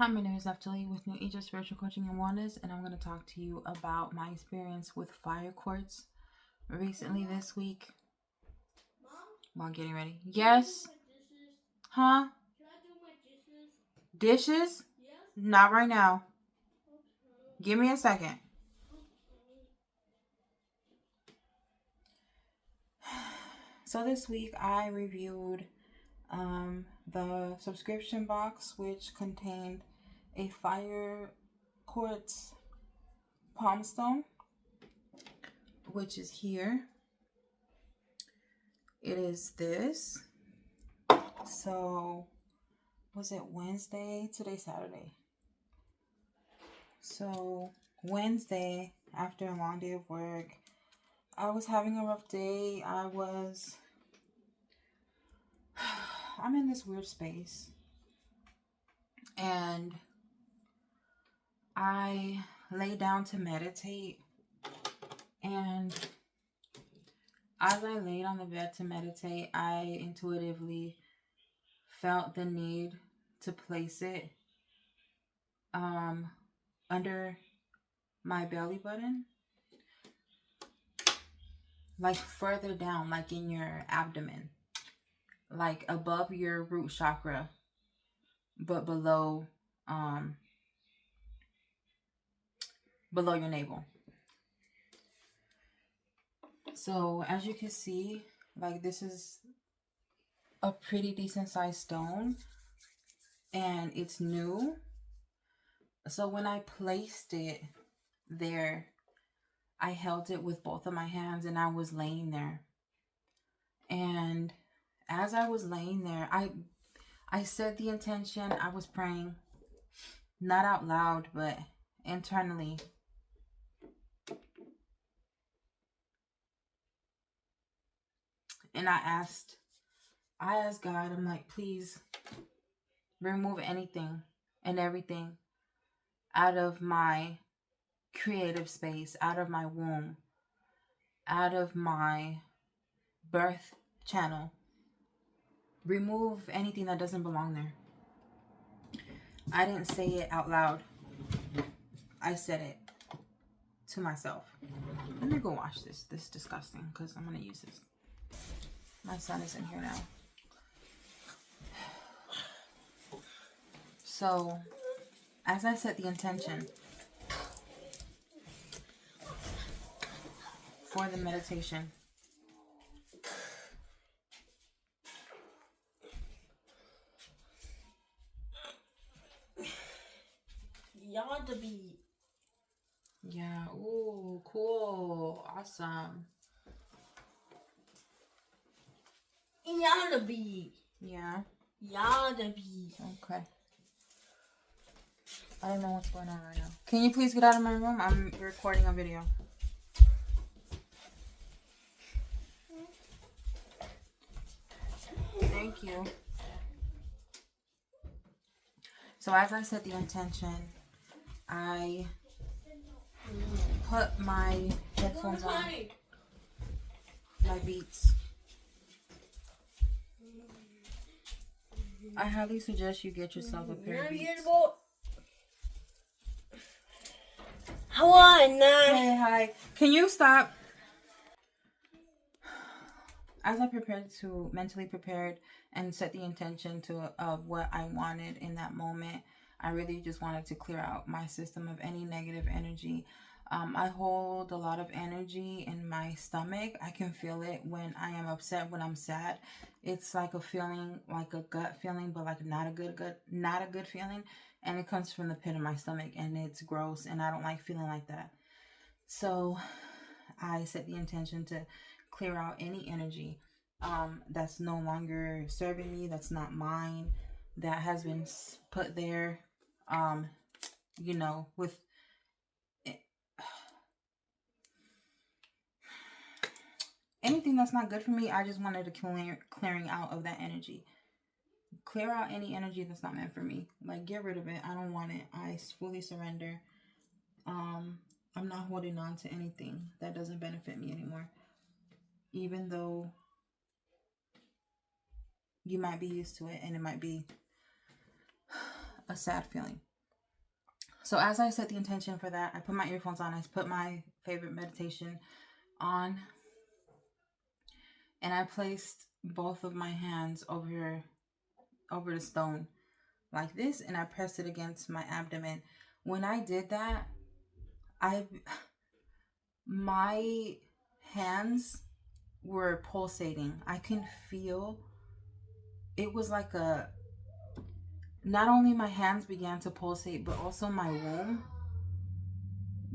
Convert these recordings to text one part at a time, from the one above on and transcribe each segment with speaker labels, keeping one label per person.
Speaker 1: Hi, my name is Naftali with New Age of Spiritual Coaching and Wellness, and I'm going to talk to you about my experience with fire quartz recently this week while getting ready. Yes? Huh?
Speaker 2: Can I do my dishes?
Speaker 1: Dishes?
Speaker 2: Yes?
Speaker 1: Not right now.
Speaker 2: Okay.
Speaker 1: Give me a second. So this week I reviewed the subscription box, which contained a fire quartz palm stone, which is here. It is this. So, was it Wednesday? Today's Saturday. So, Wednesday, after a long day of work, I was having a rough day. I'm in this weird space. And I lay down to meditate. And as I laid on the bed to meditate, I intuitively felt the need to place it under my belly button, like further down, like in your abdomen, like above your root chakra, but below your navel. So as you can see, like, this is a pretty decent sized stone and it's new. So when I placed it there, I held it with both of my hands and I was laying there. And as I was laying there, I said the intention. I was praying, not out loud, but internally. And I asked God, I'm like, please remove anything and everything out of my creative space, out of my womb, out of my birth channel. Remove anything that doesn't belong there. I didn't say it out loud. I said it to myself. Let me go wash this. This is disgusting because I'm going to use this. My son is in here now. So, as I set the intention for the meditation,
Speaker 2: Y'all to be.
Speaker 1: yeah, ooh, cool, awesome.
Speaker 2: Y'all to be.
Speaker 1: Yeah.
Speaker 2: Y'all to be.
Speaker 1: Okay. I don't know what's going on right now. Can you please get out of my room? I'm recording a video. Thank you. So as I set the intention, I put my headphones on, my Beats. I highly suggest you get yourself a pair of Beats. Hey, hi. Can you stop? As I mentally prepared and set the intention of what I wanted in that moment, I really just wanted to clear out my system of any negative energy. I hold a lot of energy in my stomach. I can feel it when I am upset, when I'm sad. It's like a feeling, like a gut feeling, but like not a good feeling. And it comes from the pit of my stomach and it's gross and I don't like feeling like that. So I set the intention to clear out any energy that's no longer serving me, that's not mine, that has been put there, with anything that's not good for me. I just wanted to clearing out of that energy. Clear out any energy that's not meant for me. Like, get rid of it. I don't want it. I fully surrender. I'm not holding on to anything that doesn't benefit me anymore. Even though you might be used to it and it might be a sad feeling. So as I set the intention for that, I put my earphones on, I put my favorite meditation on, and I placed both of my hands over the stone like this, and I pressed it against my abdomen. When I did that, my hands were pulsating. I can feel, it was like not only my hands began to pulsate, but also my womb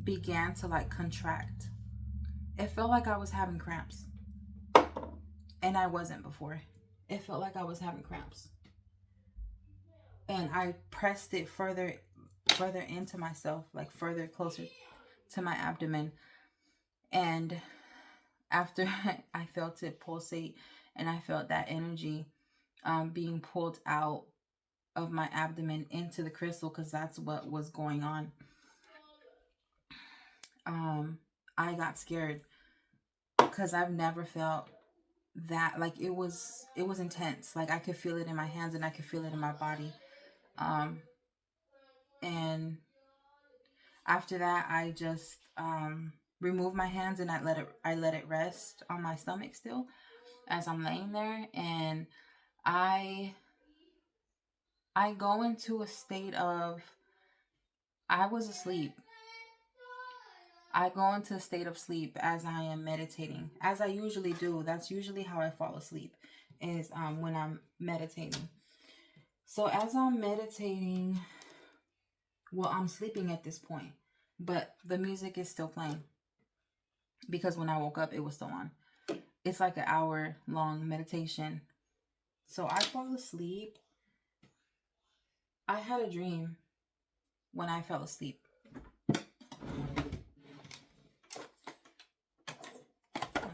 Speaker 1: began to like contract. It felt like I was having cramps, and I wasn't before. It felt like I was having cramps, and I pressed it further into myself, like further closer to my abdomen. And after I felt it pulsate, and I felt that energy being pulled out of my abdomen into the crystal, because that's what was going on, I got scared, because I've never felt that. Like, it was intense. Like, I could feel it in my hands, and I could feel it in my body. And after that, I just removed my hands, and I let it rest on my stomach still as I'm laying there. And I go into a state of, I was asleep. I go into a state of sleep as I am meditating, as I usually do. That's usually how I fall asleep, is when I'm meditating. So as I'm meditating, well, I'm sleeping at this point, but the music is still playing, because when I woke up, it was still on. It's like an hour-long meditation. So I fall asleep. I had a dream when I fell asleep.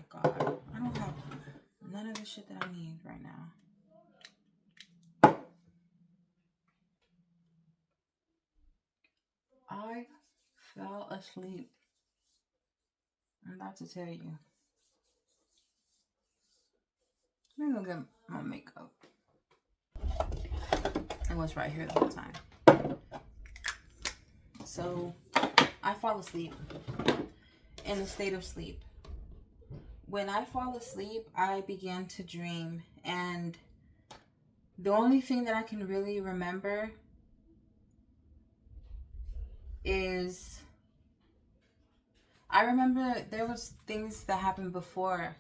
Speaker 1: God, I don't have none of the shit that I need right now. I fell asleep. I'm about to tell you. Let me go get my makeup. It was right here the whole time. So I fall asleep in a state of sleep. When I fall asleep, I begin to dream, and the only thing that I can really remember is, I remember there was things that happened before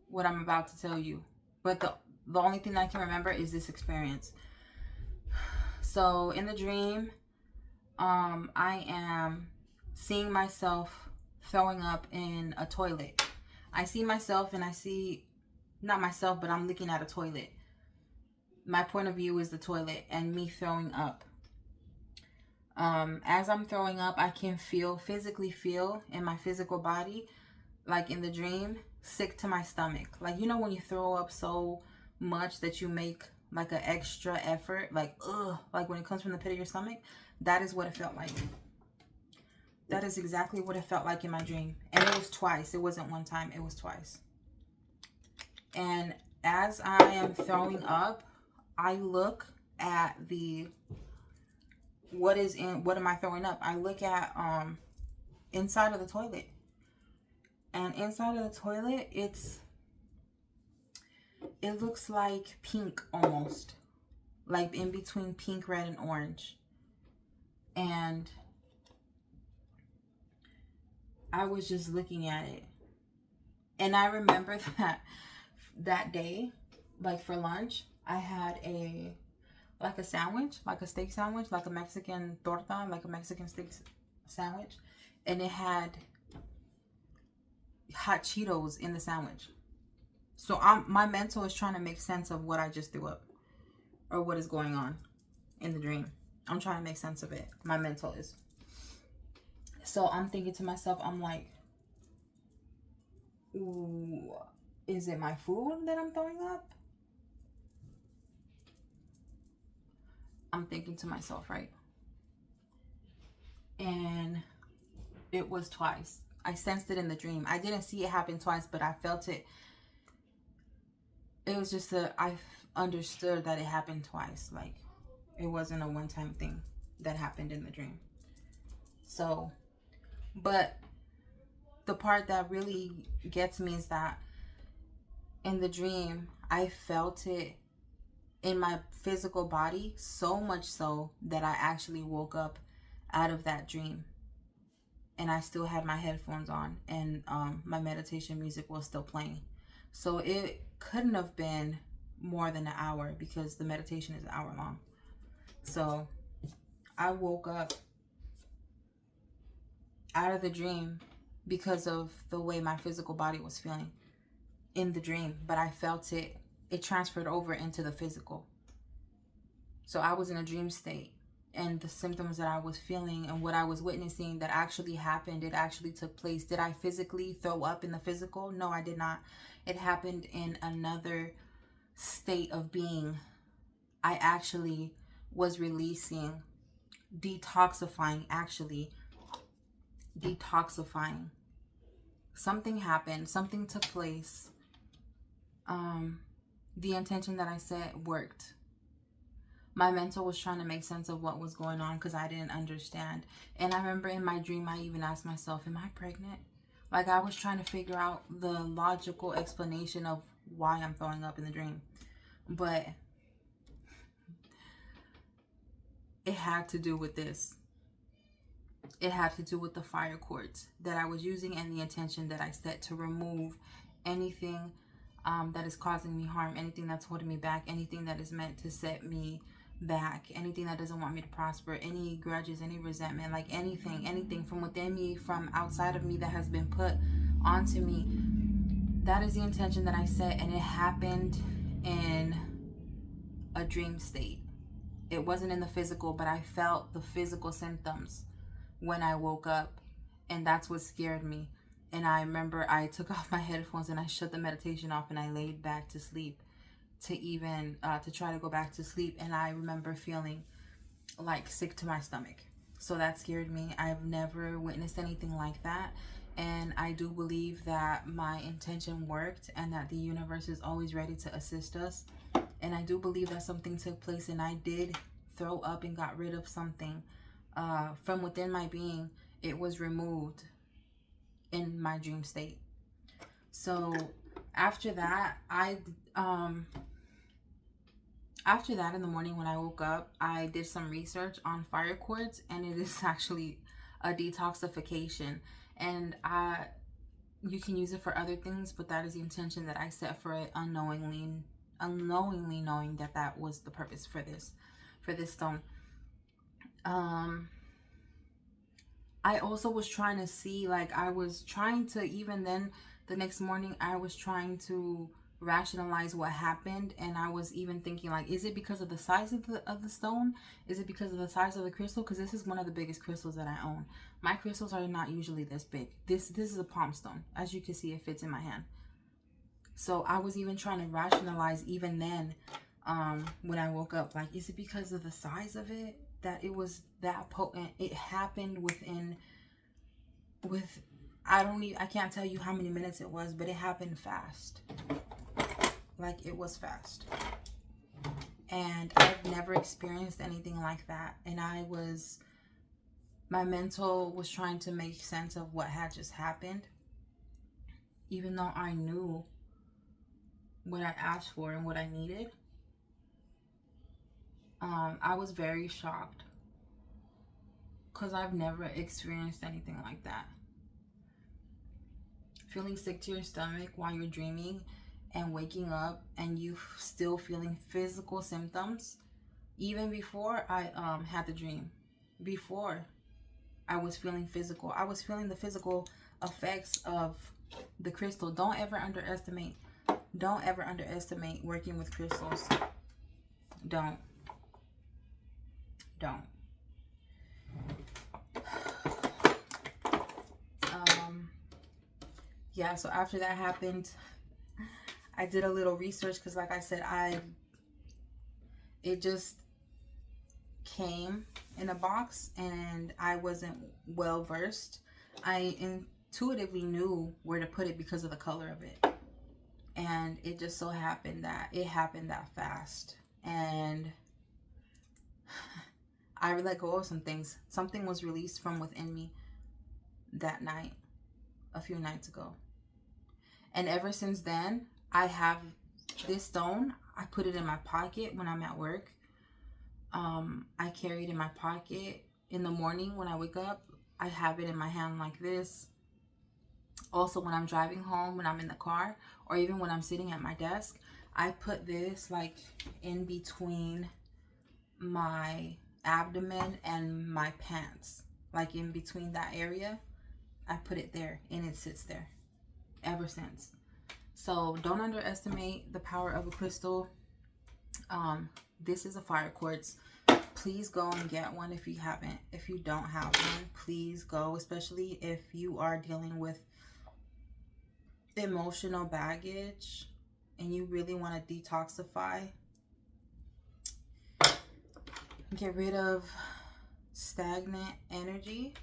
Speaker 1: what I'm about to tell you, but the only thing I can remember is this experience. So in the dream, I am seeing myself throwing up in a toilet. I see myself, and I see, not myself, but I'm looking at a toilet. My point of view is the toilet and me throwing up. As I'm throwing up, I can physically feel in my physical body, like in the dream, sick to my stomach. Like, you know when you throw up so much that you make like an extra effort, like ugh, like when it comes from the pit of your stomach? That is what it felt like. That is exactly what it felt like in my dream. And it was twice. It wasn't one time, it was twice. And as I am throwing up, I look at what am I throwing up? I look at inside of the toilet. And inside of the toilet, it looks like pink almost. Like in between pink, red, and orange. And I was just looking at it. And I remember that day, like for lunch, I had a sandwich, like a steak sandwich, like a Mexican torta, like a Mexican steak sandwich. And it had hot Cheetos in the sandwich. So my mental is trying to make sense of what I just threw up, or what is going on in the dream. I'm trying to make sense of it. My mental is. So I'm thinking to myself, I'm like, ooh, is it my food that I'm throwing up? I'm thinking to myself, right? And it was twice. I sensed it in the dream. I didn't see it happen twice, but I felt it. It was just I understood that it happened twice. Like, it wasn't a one-time thing. that happened in the dream. So, but the part that really gets me is that in the dream, I felt it in my physical body, so much so that I actually woke up out of that dream, and I still had my headphones on, and my meditation music was still playing. So it couldn't have been more than an hour, because the meditation is an hour long. So I woke up out of the dream because of the way my physical body was feeling in the dream, but I felt it transferred over into the physical. So I was in a dream state, and the symptoms that I was feeling and what I was witnessing that actually happened, it actually took place. Did I physically throw up in the physical? No, I did not. It happened in another state of being. I actually was releasing, detoxifying, Something happened, something took place. The intention that I set worked. My mental was trying to make sense of what was going on because I didn't understand. And I remember in my dream, I even asked myself, am I pregnant? Like, I was trying to figure out the logical explanation of why I'm throwing up in the dream. But it had to do with this. It had to do with the fire quartz that I was using and the intention that I set to remove anything that is causing me harm, anything that's holding me back, anything that is meant to set me back, anything that doesn't want me to prosper, any grudges, any resentment, like anything from within me, from outside of me that has been put onto me. That is the intention that I set, and it happened in a dream state. It wasn't in the physical, but I felt the physical symptoms when I woke up, and that's what scared me. And I remember I took off my headphones and I shut the meditation off, and I laid back to sleep to try to go back to sleep. And I remember feeling like sick to my stomach. So that scared me. I've never witnessed anything like that. And I do believe that my intention worked and that the universe is always ready to assist us. And I do believe that something took place, and I did throw up and got rid of something from within my being. It was removed in my dream state. So after that, in the morning when I woke up, I did some research on fire quartz, and it is actually a detoxification. And you can use it for other things, but that is the intention that I set for it, unknowingly knowing that that was the purpose for this stone. I also was trying to see, like, I was trying to, even then, the next morning, I was trying to rationalize what happened. And I was even thinking, like, is it because of the size of the stone? Is it because of the size of the crystal? Because this is one of the biggest crystals that I own. My crystals are not usually this big. This is a palm stone. As you can see, it fits in my hand. So I was even trying to rationalize, even then, when I woke up, like, is it because of the size of it that it was that potent? It happened I can't tell you how many minutes it was, but it happened fast. Like, it was fast. And I've never experienced anything like that. And my mental was trying to make sense of what had just happened, even though I knew what I asked for and what I needed. I was very shocked because I've never experienced anything like that. Feeling sick to your stomach while you're dreaming and waking up and you still feeling physical symptoms. Even before I had the dream, before I was feeling physical, I was feeling the physical effects of the crystal. Don't ever underestimate working with crystals. Don't. Yeah, so after that happened, I did a little research because, like I said, it just came in a box and I wasn't well versed. I intuitively knew where to put it because of the color of it. And it just so happened that it happened that fast. And I let go of some things. Something was released from within me that night, a few nights ago. And ever since then, I have this stone. I put it in my pocket when I'm at work. I carry it in my pocket in the morning when I wake up. I have it in my hand like this. Also, when I'm driving home, when I'm in the car, or even when I'm sitting at my desk, I put this like in between my abdomen and my pants, like in between that area. I put it there and it sits there ever since. So don't underestimate the power of a crystal. This is a fire quartz. Please go and get one if you haven't. If you don't have one, please go, especially if you are dealing with emotional baggage and you really want to detoxify, get rid of stagnant energy.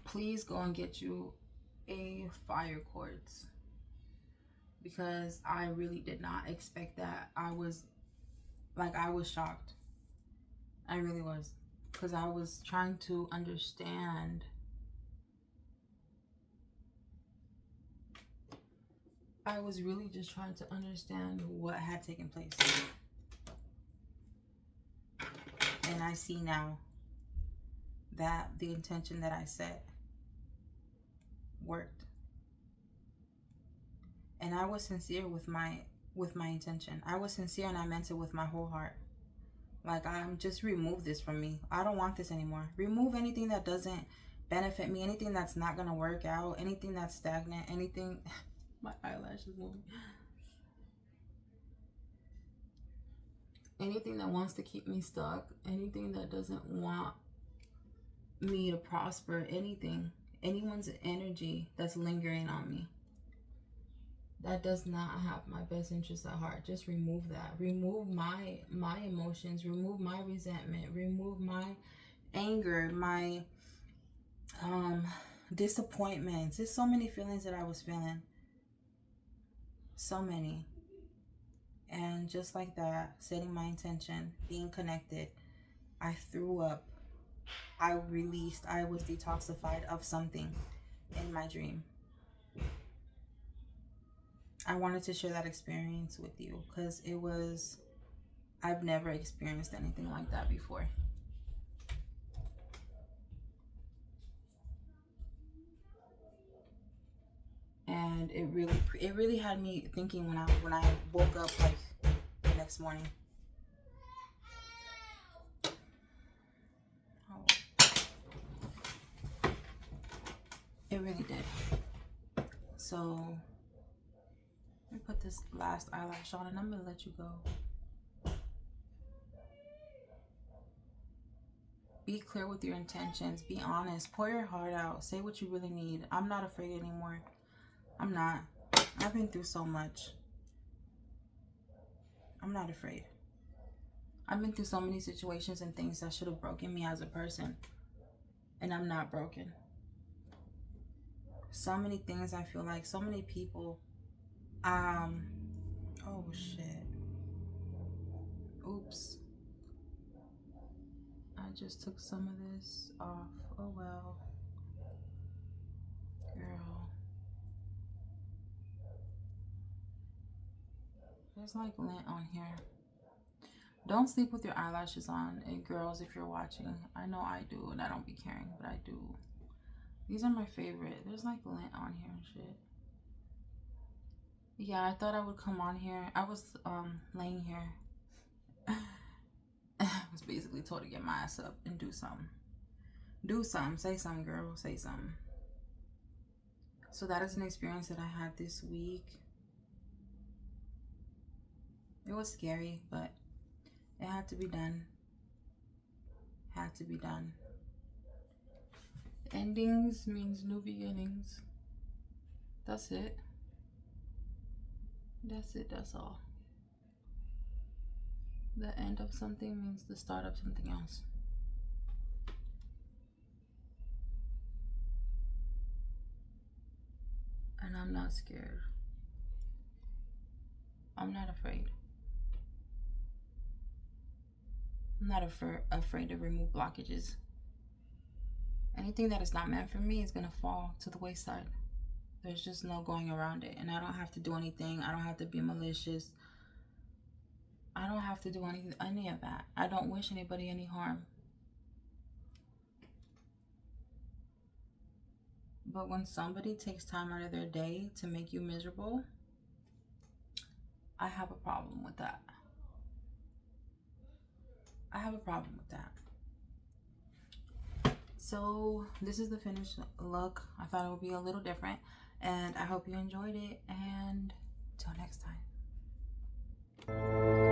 Speaker 1: Please go and get you a fire quartz, because I really did not expect that. I was shocked. I really was, because I was trying to understand. I was really just trying to understand what had taken place. And I see now that the intention that I set worked. And I was sincere with my intention. I was sincere and I meant it with my whole heart. Like, I'm just remove this from me. I don't want this anymore. Remove anything that doesn't benefit me, anything that's not gonna work out, anything that's stagnant, anything. My eyelash is moving. Anything that wants to keep me stuck, anything that doesn't want me to prosper, anything, anyone's energy that's lingering on me that does not have my best interest at heart, just remove that. Remove my emotions, remove my resentment, remove my anger, my disappointments. There's so many feelings that I was feeling, so many. And just like that, setting my intention, being connected, I threw up, I released, I was detoxified of something in my dream. I wanted to share that experience with you because I've never experienced anything like that before. And it really had me thinking when I woke up, like, the next morning. Oh. It really did. So let me put this last eyelash on and I'm gonna let you go. Be clear with your intentions. Be honest. Pour your heart out. Say what you really need. I'm not afraid anymore. I'm not. I've been through so much. I'm not afraid. I've been through so many situations and things that should have broken me as a person. And I'm not broken. So many things, I feel like, so many people. Oh shit. Oops. I just took some of this off. Oh well. Girl. There's like lint on here. Don't sleep with your eyelashes on. And girls, if you're watching, I know I do and I don't be caring, but I do. These are my favorite. There's like lint on here and shit. Yeah, I thought I would come on here. I was laying here. I was basically told to get my ass up and do something. Do something. Say something, girl. Say something. So that is an experience that I had this week. It was scary, but it had to be done. Had to be done. Endings means new beginnings. That's it. That's it. That's all. The end of something means the start of something else. And I'm not scared. I'm not afraid. I'm not afraid to remove blockages. Anything that is not meant for me is going to fall to the wayside. There's just no going around it. And I don't have to do anything. I don't have to be malicious. I don't have to do any of that. I don't wish anybody any harm. But when somebody takes time out of their day to make you miserable, I have a problem with that. I have a problem with that. So this is the finished look. I thought it would be a little different, and I hope you enjoyed it, and till next time.